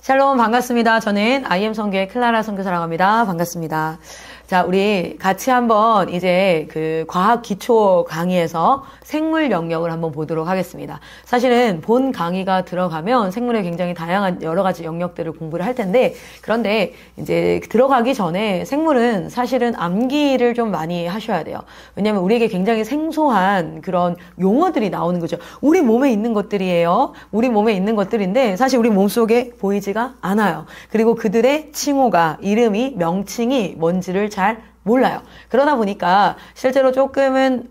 샬롬 반갑습니다. 저는 IM 선교의 클라라 선교사라고 합니다. 반갑습니다. 자, 우리 같이 한번 이제 그 과학 기초 강의에서 생물 영역을 한번 보도록 하겠습니다. 사실은 본 강의가 들어가면 생물의 굉장히 다양한 여러 가지 영역들을 공부를 할 텐데, 그런데 이제 들어가기 전에 생물은 사실은 암기를 좀 많이 하셔야 돼요. 왜냐하면 우리에게 굉장히 생소한 그런 용어들이 나오는 거죠. 우리 몸에 있는 것들이에요. 우리 몸에 있는 것들인데 사실 우리 몸속에 보이지가 않아요. 그리고 그들의 칭호가, 이름이, 명칭이 뭔지를 잘 몰라요. 그러다 보니까 실제로 조금은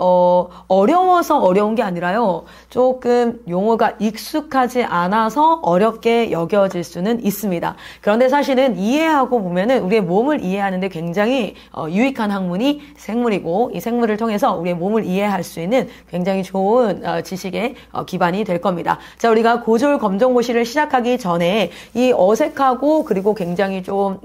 어려워서 어려운 게 아니라요. 조금 용어가 익숙하지 않아서 어렵게 여겨질 수는 있습니다. 그런데 사실은 이해하고 보면은 우리의 몸을 이해하는데 굉장히 유익한 학문이 생물이고, 이 생물을 통해서 우리의 몸을 이해할 수 있는 굉장히 좋은 지식의 기반이 될 겁니다. 자, 우리가 고졸 검정고시를 시작하기 전에 이 어색하고 그리고 굉장히 좀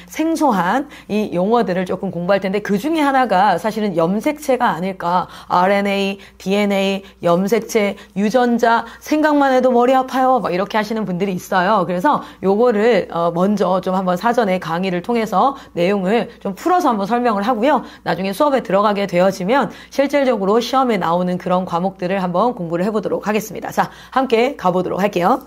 생소한 이 용어들을 조금 공부할 텐데, 그 중에 하나가 사실은 염색체가 아닐까. RNA, DNA, 염색체, 유전자, 생각만 해도 머리 아파요. 막 이렇게 하시는 분들이 있어요. 그래서 요거를 먼저 좀 한번 사전에 강의를 통해서 내용을 좀 풀어서 한번 설명을 하고요. 나중에 수업에 들어가게 되어지면 실질적으로 시험에 나오는 그런 과목들을 한번 공부를 해보도록 하겠습니다. 자, 함께 가보도록 할게요.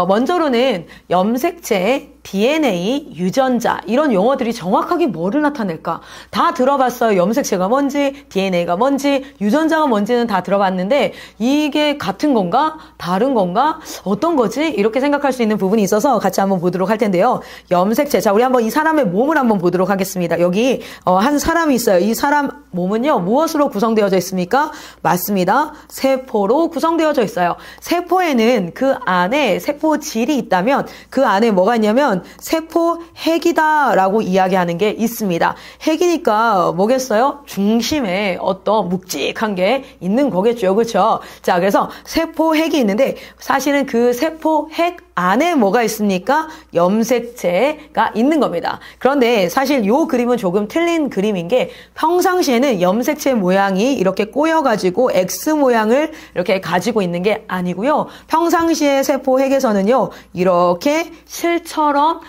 먼저로는 염색체, DNA, 유전자, 이런 용어들이 정확하게 뭐를 나타낼까? 다 들어봤어요. 염색체가 뭔지, DNA가 뭔지, 유전자가 뭔지는 다 들어봤는데 이게 같은 건가? 다른 건가? 어떤 거지? 이렇게 생각할 수 있는 부분이 있어서 같이 한번 보도록 할 텐데요. 염색체. 자, 우리 한번 이 사람의 몸을 한번 보도록 하겠습니다. 여기 한 사람이 있어요. 이 사람 몸은요, 무엇으로 구성되어져 있습니까? 맞습니다. 세포로 구성되어져 있어요. 세포에는 그 안에 세포질이 있다면 그 안에 뭐가 있냐면 세포 핵이다라고 이야기하는 게 있습니다. 핵이니까 뭐겠어요? 중심에 어떤 묵직한 게 있는 거겠죠. 그렇죠? 자, 그래서 세포 핵이 있는데 사실은 그 세포 핵 안에 뭐가 있습니까? 염색체가 있는 겁니다. 그런데 사실 이 그림은 조금 틀린 그림인 게, 평상시에는 염색체 모양이 이렇게 꼬여가지고 X 모양을 이렇게 가지고 있는 게 아니고요. 평상시에 세포 핵에서는요, 이렇게 실처럼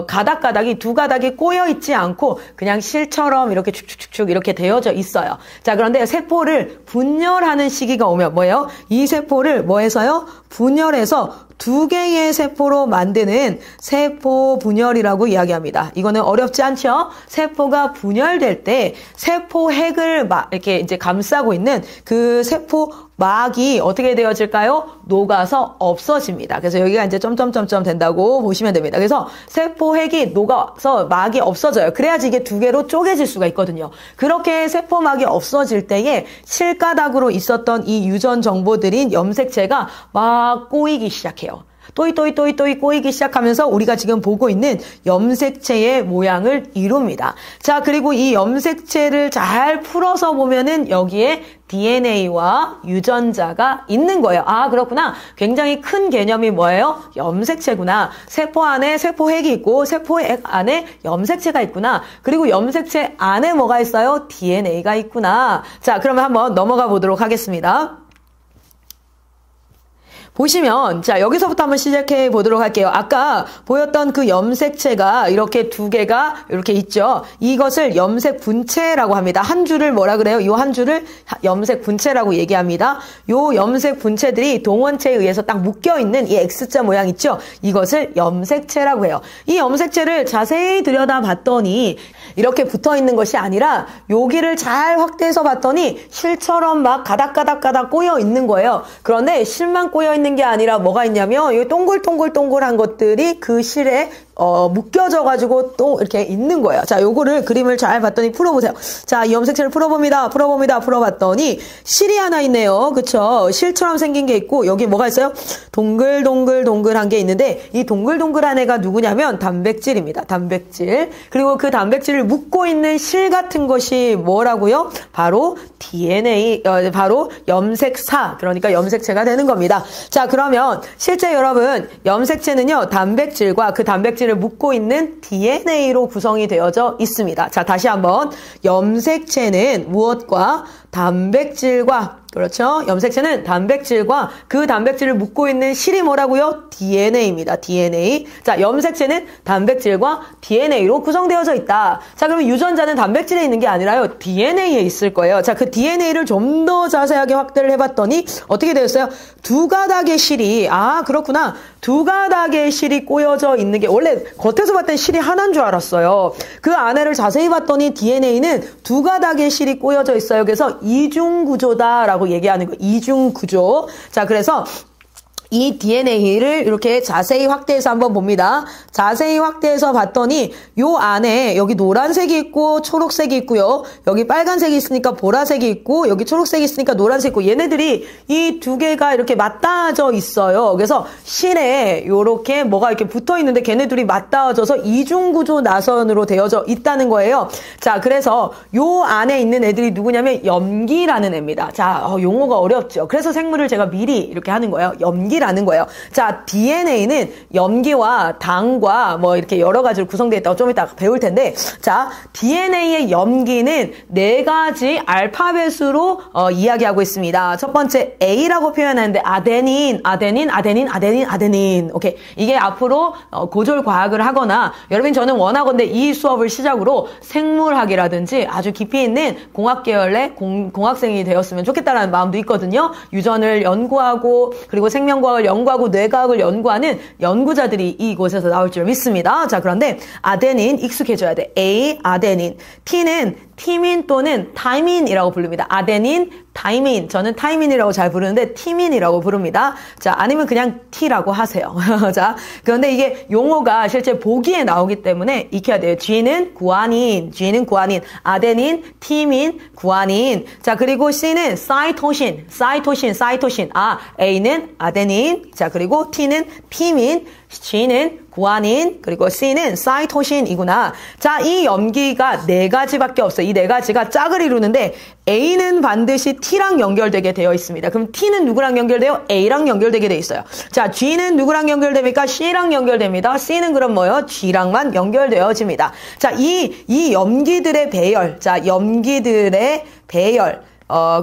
가닥가닥이 두 가닥이 꼬여 있지 않고 그냥 실처럼 이렇게 축축축축 이렇게 되어져 있어요. 자, 그런데 세포를 분열하는 시기가 오면 뭐예요? 이 세포를 뭐 해서요? 분열해서 두 개의 세포로 만드는 세포 분열이라고 이야기합니다. 이거는 어렵지 않죠? 세포가 분열될 때 세포 핵을 이렇게 이제 감싸고 있는 그 세포 막이 어떻게 되어질까요? 녹아서 없어집니다. 그래서 여기가 이제 점점점점 된다고 보시면 됩니다. 그래서 세포 핵이 녹아서 막이 없어져요. 그래야지 이게 두 개로 쪼개질 수가 있거든요. 그렇게 세포막이 없어질 때에 실가닥으로 있었던 이 유전 정보들인 염색체가 막 꼬이기 시작해요. 또이 꼬이기 시작하면서 우리가 지금 보고 있는 염색체의 모양을 이룹니다. 자, 그리고 이 염색체를 잘 풀어서 보면은 여기에 DNA와 유전자가 있는 거예요. 아, 그렇구나. 굉장히 큰 개념이 뭐예요? 염색체구나. 세포 안에 세포핵이 있고 세포핵 안에 염색체가 있구나. 그리고 염색체 안에 뭐가 있어요? DNA가 있구나. 자, 그러면 한번 넘어가 보도록 하겠습니다. 보시면, 자, 여기서부터 한번 시작해 보도록 할게요. 아까 보였던 그 염색체가 이렇게 두 개가 이렇게 있죠. 이것을 염색 분체라고 합니다. 한 줄을 뭐라 그래요? 이 한 줄을 염색 분체라고 얘기합니다. 요 염색 분체들이 동원체에 의해서 딱 묶여 있는 이 X자 모양 있죠? 이것을 염색체라고 해요. 이 염색체를 자세히 들여다봤더니 이렇게 붙어 있는 것이 아니라 여기를 잘 확대해서 봤더니 실처럼 막 가닥가닥 꼬여 있는 거예요. 그런데 실만 꼬여 있는 게 아니라 뭐가 있냐면 이 동글동글동글한 것들이 그 실에 묶여져가지고 또 이렇게 있는 거예요. 자, 요거를 그림을 잘 봤더니 풀어보세요. 자, 이 염색체를 풀어봤더니 실이 하나 있네요. 그쵸? 실처럼 생긴 게 있고 여기 뭐가 있어요? 동글동글한 게 있는데 이 동글동글한 애가 누구냐면 단백질입니다. 단백질. 그리고 그 단백질을 묶고 있는 실 같은 것이 뭐라고요? 바로 DNA, 바로 염색사, 그러니까 염색체가 되는 겁니다. 자, 그러면 실제 여러분, 염색체는요, 단백질과 그 단백질을 묶고 있는 DNA로 구성이 되어져 있습니다. 자, 다시 한번. 염색체는 무엇과? 단백질과 그렇죠. 염색체는 단백질과 그 단백질을 묶고 있는 실이 뭐라고요? DNA입니다. DNA. 자, 염색체는 단백질과 DNA로 구성되어져 있다. 자, 그러면 유전자는 단백질에 있는 게 아니라요, DNA에 있을 거예요. 자, 그 DNA를 좀 더 자세하게 확대를 해봤더니 어떻게 되었어요? 두 가닥의 실이, 아, 그렇구나. 두 가닥의 실이 꼬여져 있는 게, 원래 겉에서 봤더니 실이 하나인 줄 알았어요. 그 안에를 자세히 봤더니 DNA는 두 가닥의 실이 꼬여져 있어요. 그래서 이중구조다라고 얘기하는 거. 이중구조. 자, 그래서 이 DNA를 이렇게 자세히 확대해서 한번 봅니다. 자세히 확대해서 봤더니 요 안에 여기 노란색이 있고 초록색이 있고요. 여기 빨간색이 있으니까 보라색이 있고 여기 초록색이 있으니까 노란색이 있고 얘네들이 이 두 개가 이렇게 맞닿아져 있어요. 그래서 실에 요렇게 뭐가 이렇게 붙어 있는데 걔네들이 맞닿아져서 이중구조 나선으로 되어져 있다는 거예요. 자, 그래서 요 안에 있는 애들이 누구냐면 염기라는 애입니다. 자, 용어가 어렵죠. 그래서 생물을 제가 미리 이렇게 하는 거예요. 염기라는 거예요. 자, DNA는 염기와 당과 뭐 이렇게 여러 가지로 구성되어 있다고 좀 이따 배울 텐데, 자, DNA의 염기는 네 가지 알파벳으로 이야기하고 있습니다. 첫 번째 A라고 표현하는데 아데닌. 오케이. 이게 앞으로 고졸 과학을 하거나 여러분 저는 원하건대 이 수업을 시작으로 생물학이라든지 아주 깊이 있는 공학 계열의 공학생이 되었으면 좋겠다라는 마음도 있거든요. 유전을 연구하고 그리고 생명과학을 연구하고 뇌과학을 연구하는 연구자들이 이곳에서 나올 줄 믿습니다. 자, 그런데 아데닌 익숙해져야 돼. A, 아데닌. T는 티민 또는 타이민이라고 부릅니다. 아데닌, 타이민. 저는 타이민이라고 잘 부르는데 티민이라고 부릅니다. 자, 아니면 그냥 T라고 하세요. 자, 그런데 이게 용어가 실제 보기에 나오기 때문에 익혀야 돼요. G는 구아닌, 아데닌, 티민, 구아닌. 자, 그리고 C는 사이토신. 아, A는 아데닌. 자, 그리고 T는 티민, G는 구아닌, 그리고 C는 사이토신이구나. 자, 이 염기가 네 가지밖에 없어요. 이 네 가지가 짝을 이루는데 A는 반드시 T랑 연결되게 되어 있습니다. 그럼 T는 누구랑 연결돼요? A랑 연결되게 돼 있어요. 자, G는 누구랑 연결됩니까? C랑 연결됩니다. C는 그럼 뭐예요? G랑만 연결되어집니다. 자, 이 염기들의 배열. 자, 염기들의 배열.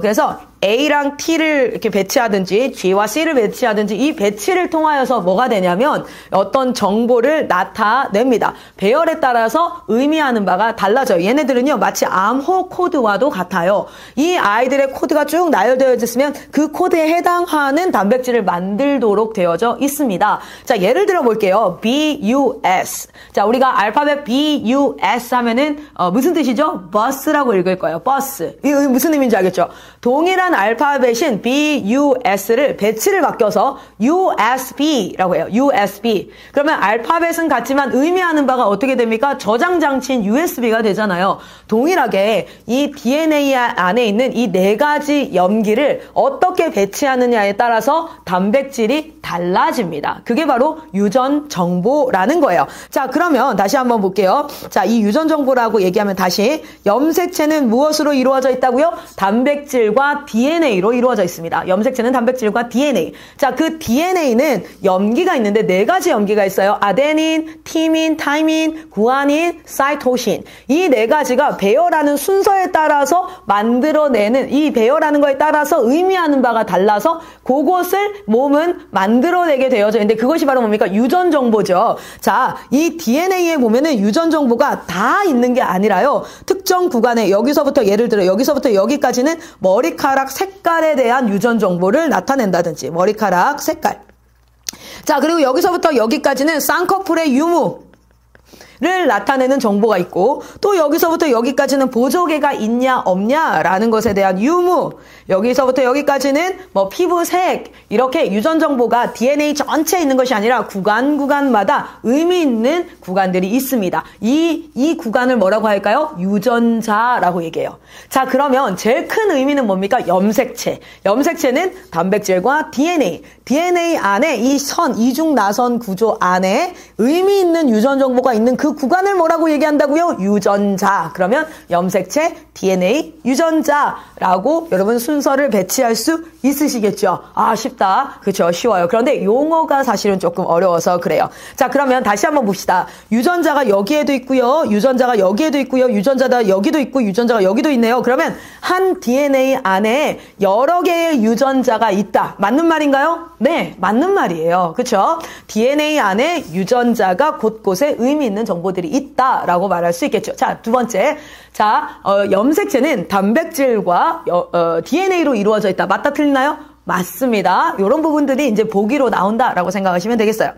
그래서 A랑 T를 이렇게 배치하든지 G와 C를 배치하든지 이 배치를 통하여서 뭐가 되냐면 어떤 정보를 나타냅니다. 배열에 따라서 의미하는 바가 달라져요. 얘네들은요 마치 암호 코드와도 같아요. 이 아이들의 코드가 쭉 나열되어 있으면 그 코드에 해당하는 단백질을 만들도록 되어져 있습니다. 자, 예를 들어 볼게요. BUS. 자, 우리가 알파벳 BUS 하면은 무슨 뜻이죠? 버스라고 읽을 거예요. 버스. 이게 무슨 의미인지 알겠죠? 동일한 알파벳인 BUS를 배치를 바뀌어서 USB라고 해요. USB. 그러면 알파벳은 같지만 의미하는 바가 어떻게 됩니까? 저장 장치인 USB가 되잖아요. 동일하게 이 DNA 안에 있는 이 네 가지 염기를 어떻게 배치하느냐에 따라서 단백질이 달라집니다. 그게 바로 유전 정보라는 거예요. 자, 그러면 다시 한번 볼게요. 자, 이 유전 정보라고 얘기하면 다시 염색체는 무엇으로 이루어져 있다고요? 단백질과 DNA로 이루어져 있습니다. 염색체는 단백질과 DNA. 자, 그 DNA는 염기가 있는데 네 가지 염기가 있어요. 아데닌, 티민, 타이민, 구아닌, 사이토신. 이 네 가지가 배열하는 순서에 따라서 만들어내는, 이 배열하는 거에 따라서 의미하는 바가 달라서 그것을 몸은 만들어내게 되어져 있는데 그것이 바로 뭡니까? 유전 정보죠. 자, 이 DNA에 보면은 유전 정보가 다 있는 게 아니라요. 특정 구간에 여기서부터 예를 들어 여기서부터 여기까지는 머리카락 색깔에 대한 유전 정보를 나타낸다든지 머리카락 색깔. 자, 그리고 여기서부터 여기까지는 쌍꺼풀의 유무 를 나타내는 정보가 있고 또 여기서부터 여기까지는 보조개가 있냐 없냐라는 것에 대한 유무, 여기서부터 여기까지는 뭐 피부색, 이렇게 유전 정보가 DNA 전체에 있는 것이 아니라 구간마다 의미 있는 구간들이 있습니다. 이 구간을 뭐라고 할까요? 유전자라고 얘기해요. 자, 그러면 제일 큰 의미는 뭡니까? 염색체는 단백질과 DNA 안에 이 이중 나선 구조 안에 의미 있는 유전 정보가 있는 그 그 구간을 뭐라고 얘기한다고요? 유전자. 그러면 염색체 DNA 유전자라고 여러분 순서를 배치할 수 있으시겠죠? 아, 쉽다. 그렇죠? 쉬워요. 그런데 용어가 사실은 조금 어려워서 그래요. 자, 그러면 다시 한번 봅시다. 유전자가 여기에도 있고요. 유전자가 여기에도 있고요. 유전자가 여기도 있고 유전자가 여기도 있네요. 그러면 한 DNA 안에 여러 개의 유전자가 있다. 맞는 말인가요? 네, 맞는 말이에요. 그렇죠? DNA 안에 유전자가 곳곳에 의미 있는 정보들이 있다라고 말할 수 있겠죠. 자, 두 번째. 자, 염색체는 단백질과 DNA로 이루어져 있다. 맞다, 틀리나요? 맞습니다. 이런 부분들이 이제 보기로 나온다라고 생각하시면 되겠어요.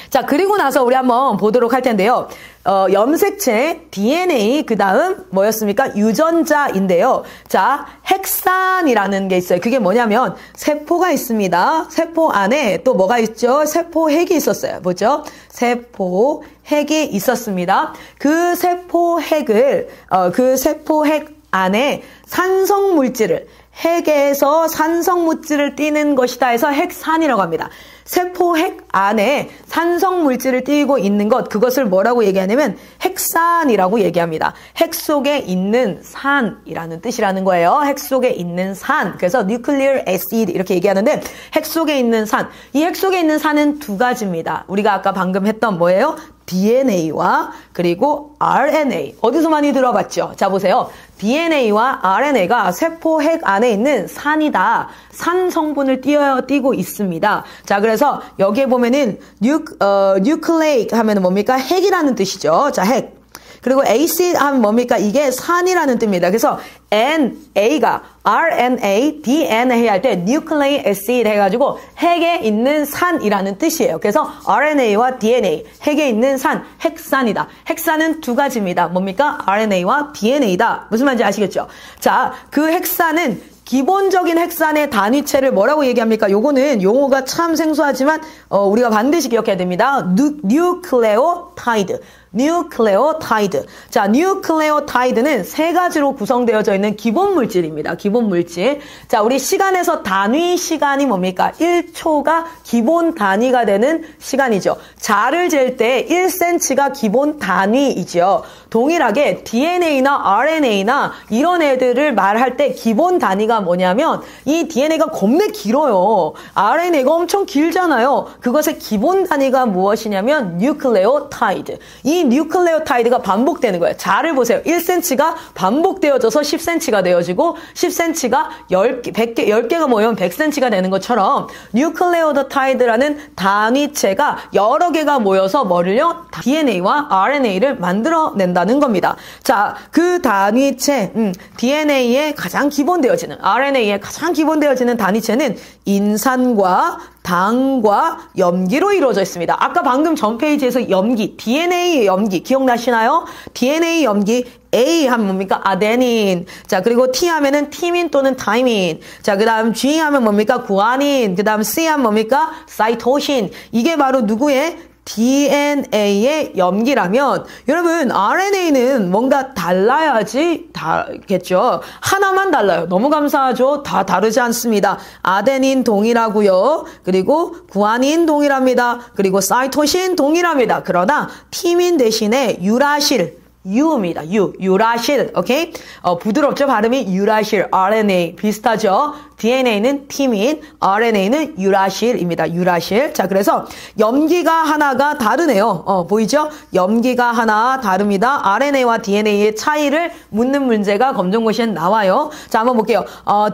자, 그리고 나서 우리 한번 보도록 할 텐데요. 염색체 DNA 그 다음 뭐였습니까? 유전자인데요. 자, 핵산이라는 게 있어요. 그게 뭐냐면 세포가 있습니다. 세포 안에 또 뭐가 있죠? 세포핵이 있었어요. 뭐죠? 세포핵이 있었습니다. 그 세포핵을 그 세포핵 안에 산성물질을 핵에서 산성물질을 띠는 것이다 해서 핵산이라고 합니다. 세포핵 안에 산성물질을 띠고 있는 것, 그것을 뭐라고 얘기하냐면 핵산이라고 얘기합니다. 핵 속에 있는 산이라는 뜻이라는 거예요. 핵 속에 있는 산. 그래서 nuclear acid 이렇게 얘기하는데 핵 속에 있는 산. 이 핵 속에 있는 산은 두 가지입니다. 우리가 아까 방금 했던 뭐예요? DNA와 그리고 RNA. 어디서 많이 들어봤죠? 자, 보세요. DNA와 RNA가 세포핵 안에 있는 산이다. 산 성분을 띄고 있습니다. 자, 그래서 여기에 보면은 nucleic 하면은 뭡니까? 핵이라는 뜻이죠. 자, 핵. 그리고 acid 하면 뭡니까? 이게 산이라는 뜻입니다. 그래서 NA가 RNA, DNA 할 때 nucleic acid 해가지고 핵에 있는 산이라는 뜻이에요. 그래서 RNA와 DNA, 핵에 있는 산, 핵산이다. 핵산은 두 가지입니다. 뭡니까? RNA와 DNA다. 무슨 말인지 아시겠죠? 자, 그 핵산은 기본적인 핵산의 단위체를 뭐라고 얘기합니까? 요거는 용어가 참 생소하지만 우리가 반드시 기억해야 됩니다. 뉴클레오타이드. 뉴클레오타이드. 자, 뉴클레오타이드는 세 가지로 구성되어져 있는 기본 물질입니다. 기본 물질. 자, 우리 시간에서 단위 시간이 뭡니까? 1초가 기본 단위가 되는 시간이죠. 자를 잴 때 1cm가 기본 단위이죠. 동일하게 DNA나 RNA나 이런 애들을 말할 때 기본 단위가 뭐냐면 이 DNA가 겁내 길어요. RNA가 엄청 길잖아요. 그것의 기본 단위가 무엇이냐면 뉴클레오타이드. 이 뉴클레오타이드가 반복되는 거예요. 자를 보세요. 1cm가 반복되어져서 10cm가 되어지고 10cm가 10개가 모이면 100cm가 되는 것처럼 뉴클레오타이드라는 단위체가 여러 개가 모여서 뭐를요? DNA와 RNA를 만들어낸다는 겁니다. 자, 그 단위체 DNA에 가장 기본되어지는 RNA에 가장 기본되어지는 단위체는 인산과 당과 염기로 이루어져 있습니다. 아까 방금 전 페이지에서 염기, DNA 염기 기억나시나요? DNA 염기 A 하면 뭡니까? 아데닌. 자, 그리고 T 하면은 티민 또는 타이민. 자, 그 다음 G 하면 뭡니까? 구아닌. 그 다음 C 하면 뭡니까? 사이토신. 이게 바로 누구의? DNA의 염기라면 여러분 RNA는 뭔가 달라야지 다겠죠. 하나만 달라요. 너무 감사하죠. 다 다르지 않습니다. 아데닌 동일하고요. 그리고 구아닌 동일합니다. 그리고 사이토신 동일합니다. 그러나 티민 대신에 유라실 유입니다. 유라실. 오케이? 부드럽죠? 발음이 유라실. RNA 비슷하죠? DNA는 티민, RNA는 유라실입니다. 유라실. 자, 그래서 염기가 하나가 다르네요. 보이죠? 염기가 하나 다릅니다. RNA와 DNA의 차이를 묻는 문제가 검정고시에 나와요. 자, 한번 볼게요.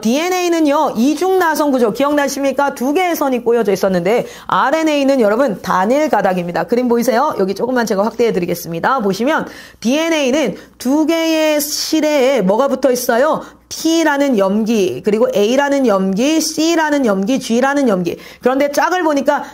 DNA는요, 이중나선 구조 기억나십니까? 두 개의 선이 꼬여져 있었는데 RNA는 여러분 단일 가닥입니다. 그림 보이세요? 여기 조금만 제가 확대해 드리겠습니다. 보시면 DNA는 두 개의 실에 뭐가 붙어 있어요? T라는 염기, 그리고 A라는 염기, C라는 염기, G라는 염기. 그런데 짝을 보니까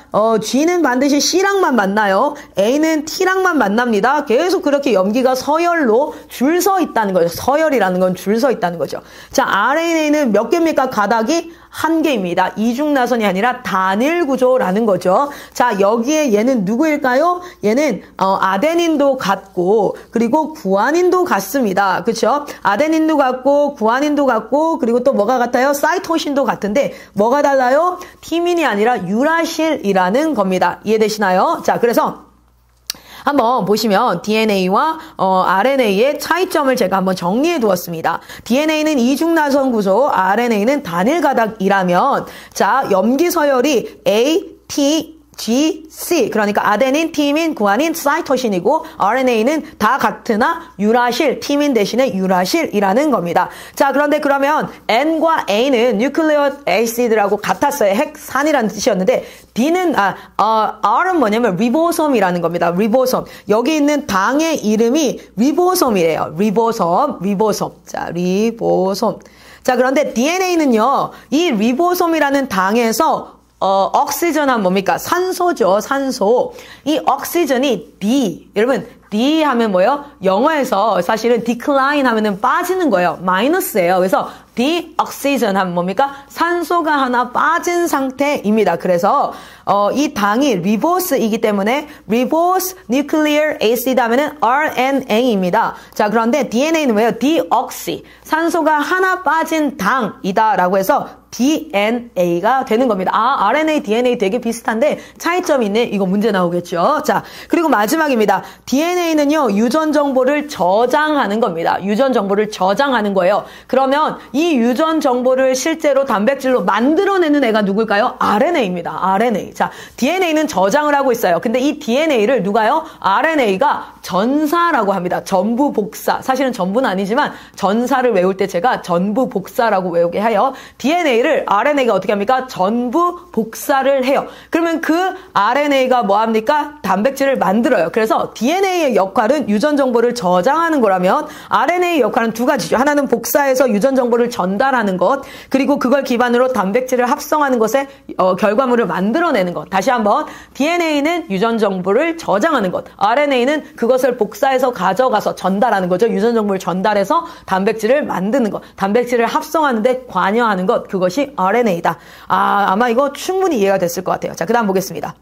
G는 반드시 C랑만 만나요. A는 T랑만 만납니다. 계속 그렇게 염기가 서열로 줄 서 있다는 거죠. 서열이라는 건 줄 서 있다는 거죠. 자, RNA는 몇 개입니까? 가닥이 한 개입니다. 이중나선이 아니라 단일 구조라는 거죠. 자, 여기에 얘는 누구일까요? 얘는 아데닌도 같고 그리고 구아닌도 같습니다. 그렇죠? 아데닌도 같고 구아닌도 같고 그리고 또 뭐가 같아요? 사이토신도 같은데 뭐가 달라요? 티민이 아니라 유라실이라는 겁니다. 이해되시나요? 자, 그래서 한번 보시면 DNA와 RNA의 차이점을 제가 한번 정리해 두었습니다. DNA는 이중나선 구조, RNA는 단일 가닥이라면 자, 염기 서열이 A, T, G, C 그러니까 아데닌, 티민, 구아닌, 사이토신이고 RNA는 다 같으나 유라실, 티민 대신에 유라실이라는 겁니다. 자, 그런데 그러면 N과 A는 뉴클레어 애시드라고 같았어요. 핵산이라는 뜻이었는데 D는 R은 뭐냐면 리보솜이라는 겁니다. 리보솜. 여기 있는 당의 이름이 리보솜이래요. 리보솜. 자, 리보솜. 자, 그런데 DNA는요. 이 리보솜이라는 당에서 옥시전은 뭡니까? 산소죠, 산소. 이 옥시전이 D. 여러분, D 하면 뭐예요? 영어에서 사실은 decline 하면은 빠지는 거예요. 마이너스예요. 그래서 deoxygen 하면 뭡니까? 산소가 하나 빠진 상태입니다. 그래서 이 당이 리보스이기 때문에 리보스 nuclear acid 하면은 RNA입니다. 자, 그런데 DNA는 뭐예요? deoxy. 산소가 하나 빠진 당이다라고 해서 DNA가 되는 겁니다. RNA, DNA 되게 비슷한데 차이점이 있네. 이거 문제 나오겠죠. 자, 그리고 마지막입니다. DNA는요, 유전 정보를 저장하는 겁니다. 유전 정보를 저장하는 거예요. 그러면 이 유전 정보를 실제로 단백질로 만들어내는 애가 누굴까요? RNA입니다. RNA. 자, DNA는 저장을 하고 있어요. 근데 이 DNA를 누가요? RNA가 전사라고 합니다. 전부 복사. 사실은 전부는 아니지만 전사를 외울 때 제가 전부 복사라고 외우게 해요. DNA를 RNA가 어떻게 합니까? 전부 복사를 해요. 그러면 그 RNA가 뭐 합니까? 단백질을 만들어요. 그래서 DNA의 역할은 유전 정보를 저장하는 거라면 RNA의 역할은 두 가지죠. 하나는 복사해서 유전 정보를 전달하는 것, 그리고 그걸 기반으로 단백질을 합성하는 것에 결과물을 만들어내는 것. 다시 한번 DNA는 유전 정보를 저장하는 것, RNA는 그것을 복사해서 가져가서 전달하는 거죠. 유전 정보를 전달해서 단백질을 만드는 것, 단백질을 합성하는 데 관여하는 것, 그것이 RNA다. 아마 이거 충분히 이해가 됐을 것 같아요. 자, 그 다음 보겠습니다.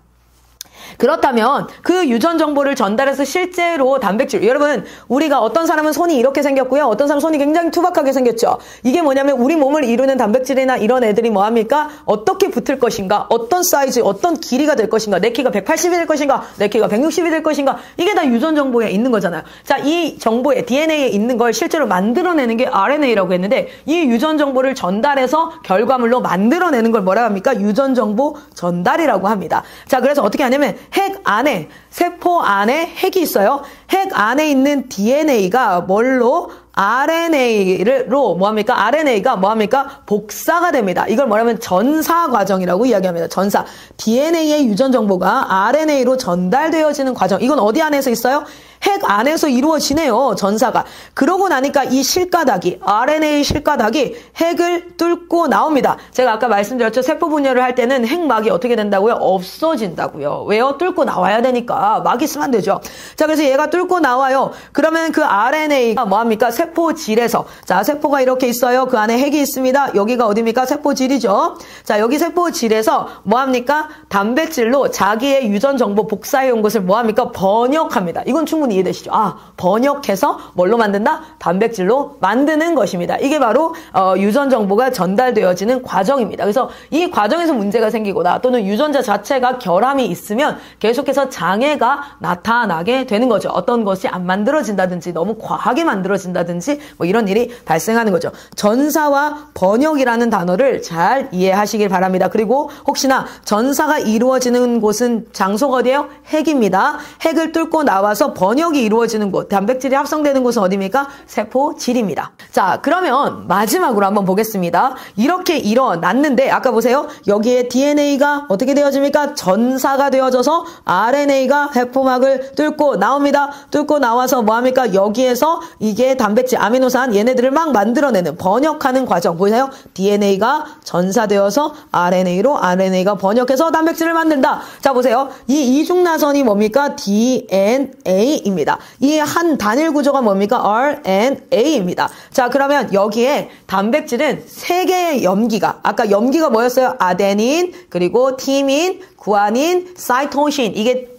그렇다면 그 유전 정보를 전달해서 실제로 단백질, 여러분 우리가 어떤 사람은 손이 이렇게 생겼고요, 어떤 사람은 손이 굉장히 투박하게 생겼죠. 이게 뭐냐면 우리 몸을 이루는 단백질이나 이런 애들이 뭐합니까? 어떻게 붙을 것인가, 어떤 사이즈, 어떤 길이가 될 것인가, 내 키가 180이 될 것인가, 내 키가 160이 될 것인가, 이게 다 유전 정보에 있는 거잖아요. 자, 이 정보에 DNA에 있는 걸 실제로 만들어내는 게 RNA라고 했는데, 이 유전 정보를 전달해서 결과물로 만들어내는 걸 뭐라고 합니까? 유전 정보 전달이라고 합니다. 자, 그래서 어떻게 하냐면 핵 안에, 세포 안에 핵이 있어요. 핵 안에 있는 DNA가 뭘로? RNA로 뭐합니까? RNA가 뭐합니까? 복사가 됩니다. 이걸 뭐냐면 전사 과정이라고 이야기합니다. 전사. DNA의 유전 정보가 RNA로 전달되어지는 과정. 이건 어디 안에서 있어요? 핵 안에서 이루어지네요. 전사가. 그러고 나니까 이 실가닥이, RNA 실가닥이 핵을 뚫고 나옵니다. 제가 아까 말씀드렸죠. 세포 분열을 할 때는 핵막이 어떻게 된다고요? 없어진다고요. 왜요? 뚫고 나와야 되니까. 막 있으면 안 되죠. 자, 그래서 얘가 뚫고 나와요. 그러면 그 RNA가 뭐합니까? 세포질에서. 자, 세포가 이렇게 있어요. 그 안에 핵이 있습니다. 여기가 어디입니까? 세포질이죠. 자, 여기 세포질에서 뭐합니까? 단백질로 자기의 유전 정보 복사해온 것을 뭐합니까? 번역합니다. 이건 충분히 이해되시죠? 번역해서 뭘로 만든다? 단백질로 만드는 것입니다. 이게 바로 유전 정보가 전달되어지는 과정입니다. 그래서 이 과정에서 문제가 생기거나 또는 유전자 자체가 결함이 있으면 계속해서 장애가 나타나게 되는 거죠. 어떤 것이 안 만들어진다든지 너무 과하게 만들어진다든지 뭐 이런 일이 발생하는 거죠. 전사와 번역이라는 단어를 잘 이해하시길 바랍니다. 그리고 혹시나 전사가 이루어지는 곳은 장소가 어디예요? 핵입니다. 핵을 뚫고 나와서 번역이 이루어지는 곳, 단백질이 합성되는 곳은 어디입니까? 세포질입니다. 자, 그러면 마지막으로 한번 보겠습니다. 이렇게 일어났는데 아까 보세요. 여기에 DNA가 어떻게 되어집니까? 전사가 되어져서 RNA가 핵포막을 뚫고 나옵니다. 뚫고 나와서 뭐합니까? 여기에서 이게 단백질, 아미노산 얘네들을 막 만들어내는, 번역하는 과정 보이세요? DNA가 전사되어서 RNA로, RNA가 번역해서 단백질을 만든다. 자, 보세요. 이 이중나선이 뭡니까? DNA입니다. 이 한 단일 구조가 뭡니까? RNA입니다. 자, 그러면 여기에 단백질은 3개의 염기가, 아까 염기가 뭐였어요? 아데닌, 그리고 티민, 구아닌, 사이토신, 이게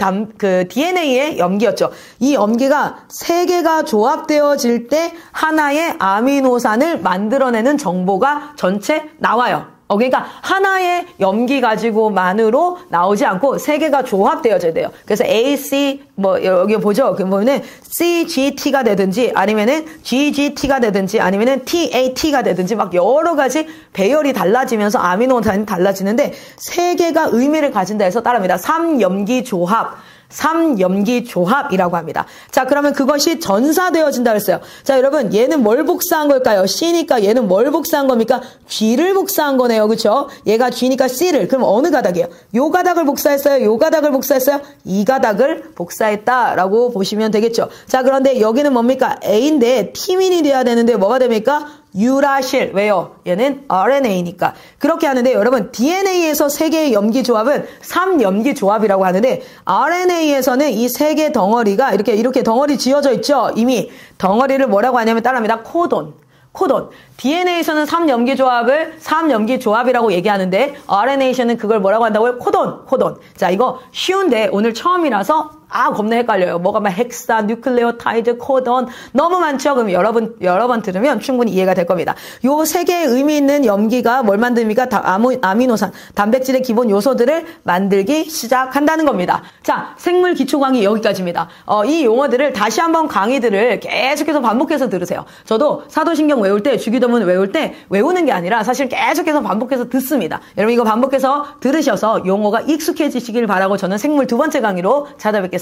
DNA의 염기였죠. 이 염기가 3개가 조합되어질 때 하나의 아미노산을 만들어내는 정보가 전체 나와요. 그러니까 하나의 염기 가지고만으로 나오지 않고 세 개가 조합되어져야 돼요. 그래서 AC 여기 보죠. 그 보면은 CGT가 되든지 아니면은 GGT가 되든지 아니면은 TAT가 되든지 막 여러 가지 배열이 달라지면서 아미노산이 달라지는데 세 개가 의미를 가진다 해서 따라합니다. 3염기 조합이라고 합니다. 자, 그러면 그것이 전사되어진다 그랬어요. 자, 여러분, 얘는 뭘 복사한 걸까요? C니까 얘는 뭘 복사한 겁니까? G를 복사한 거네요. 그쵸? 얘가 G니까 C를. 그럼 어느 가닥이에요? 요 가닥을 복사했어요? 요 가닥을 복사했어요? 이 가닥을 복사했다라고 보시면 되겠죠. 자, 그런데 여기는 뭡니까? A인데 T민이 돼야 되는데 뭐가 됩니까? 유라실. 왜요? 얘는 RNA니까. 그렇게 하는데 여러분 DNA에서 세 개의 염기 조합은 3염기 조합이라고 하는데 RNA에서는 이 세 개 덩어리가 이렇게 덩어리 지어져 있죠. 이미 덩어리를 뭐라고 하냐면 따라합니다. 코돈. DNA에서는 3염기 조합을 3염기 조합이라고 얘기하는데 RNA에서는 그걸 뭐라고 한다고요? 코돈. 자, 이거 쉬운데 오늘 처음이라서 겁나 헷갈려요. 뭐가 막 헥사, 뉴클레오타이드, 코돈 너무 많죠? 그럼 여러 번 들으면 충분히 이해가 될 겁니다. 요 세 개의 의미 있는 염기가 뭘 만듭니까? 아미노산, 단백질의 기본 요소들을 만들기 시작한다는 겁니다. 자, 생물 기초 강의 여기까지입니다. 이 용어들을 다시 한번 강의들을 계속해서 반복해서 들으세요. 저도 사도신경 외울 때, 주기도문 외울 때 외우는 게 아니라 사실 계속해서 반복해서 듣습니다. 여러분 이거 반복해서 들으셔서 용어가 익숙해지시길 바라고 저는 생물 두 번째 강의로 찾아뵙겠습니다.